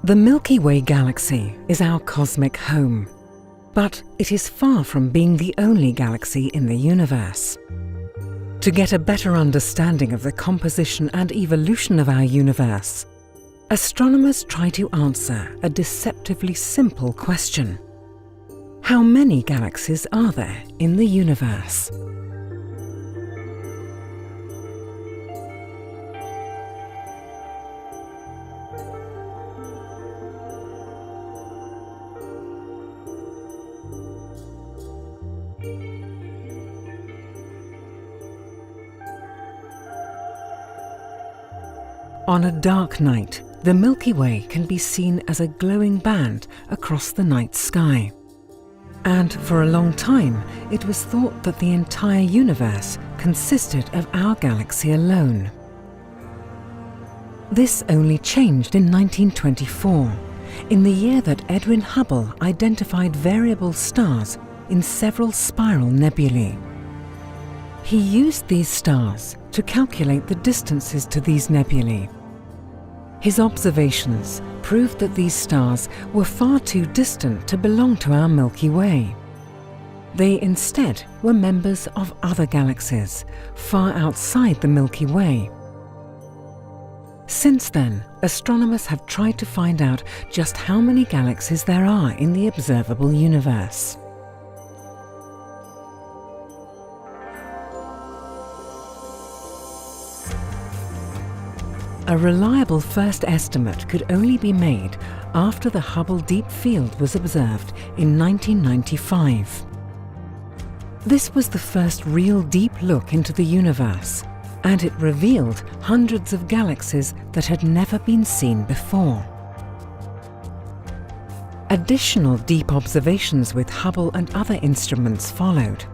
The Milky Way galaxy is our cosmic home, but it is far from being the only galaxy in the universe. To get a better understanding of the composition and evolution of our universe, astronomers try to answer a deceptively simple question. How many galaxies are there in the universe? On a dark night, the Milky Way can be seen as a glowing band across the night sky. And for a long time, it was thought that the entire universe consisted of our galaxy alone. This only changed in 1924, in the year that Edwin Hubble identified variable stars in several spiral nebulae. He used these stars to calculate the distances to these nebulae. His observations proved that these stars were far too distant to belong to our Milky Way. They instead were members of other galaxies, far outside the Milky Way. Since then, astronomers have tried to find out just how many galaxies there are in the observable universe. A reliable first estimate could only be made after the Hubble Deep Field was observed in 1995. This was the first real deep look into the universe, and it revealed hundreds of galaxies that had never been seen before. Additional deep observations with Hubble and other instruments followed,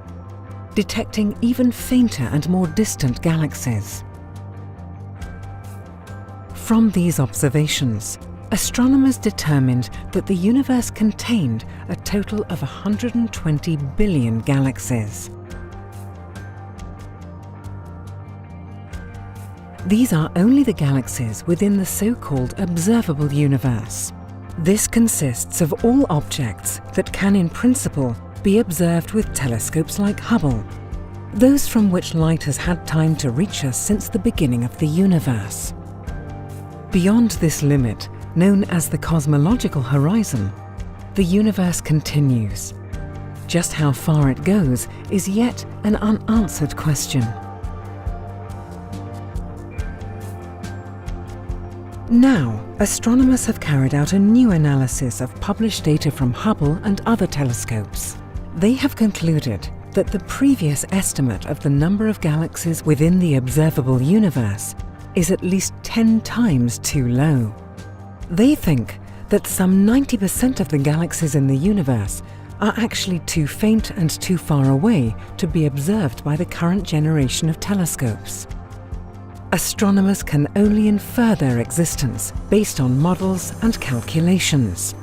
detecting even fainter and more distant galaxies. From these observations, astronomers determined that the universe contained a total of 120 billion galaxies. These are only the galaxies within the so-called observable universe. This consists of all objects that can in principle be observed with telescopes like Hubble, those from which light has had time to reach us since the beginning of the universe. Beyond this limit, known as the cosmological horizon, the universe continues. Just how far it goes is yet an unanswered question. Now, astronomers have carried out a new analysis of published data from Hubble and other telescopes. They have concluded that the previous estimate of the number of galaxies within the observable universe is at least 10 times too low. They think that some 90% of the galaxies in the universe are actually too faint and too far away to be observed by the current generation of telescopes. Astronomers can only infer their existence based on models and calculations.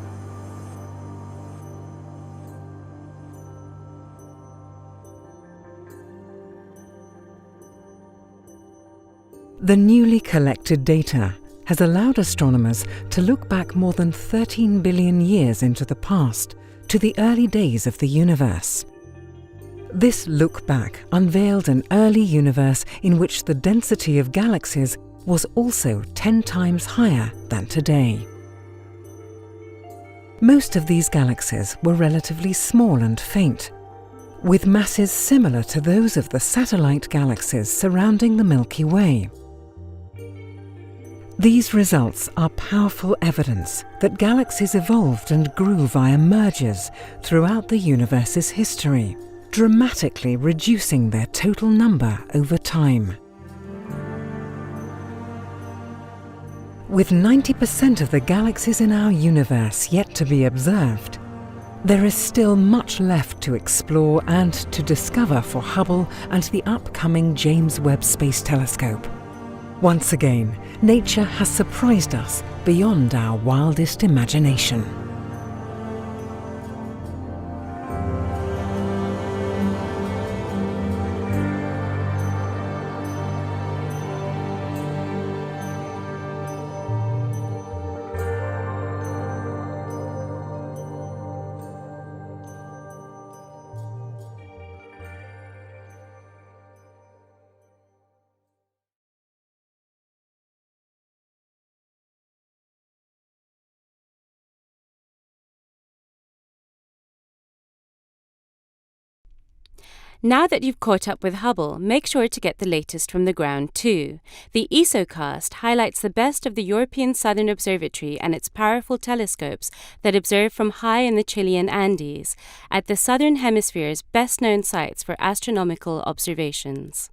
The newly collected data has allowed astronomers to look back more than 13 billion years into the past, to the early days of the universe. This look back unveiled an early universe in which the density of galaxies was also 10 times higher than today. Most of these galaxies were relatively small and faint, with masses similar to those of the satellite galaxies surrounding the Milky Way. These results are powerful evidence that galaxies evolved and grew via mergers throughout the universe's history, dramatically reducing their total number over time. With 90% of the galaxies in our universe yet to be observed, there is still much left to explore and to discover for Hubble and the upcoming James Webb Space Telescope. Once again, nature has surprised us beyond our wildest imagination. Now that you've caught up with Hubble, make sure to get the latest from the ground too. The ESOcast highlights the best of the European Southern Observatory and its powerful telescopes that observe from high in the Chilean Andes, at the Southern Hemisphere's best-known sites for astronomical observations.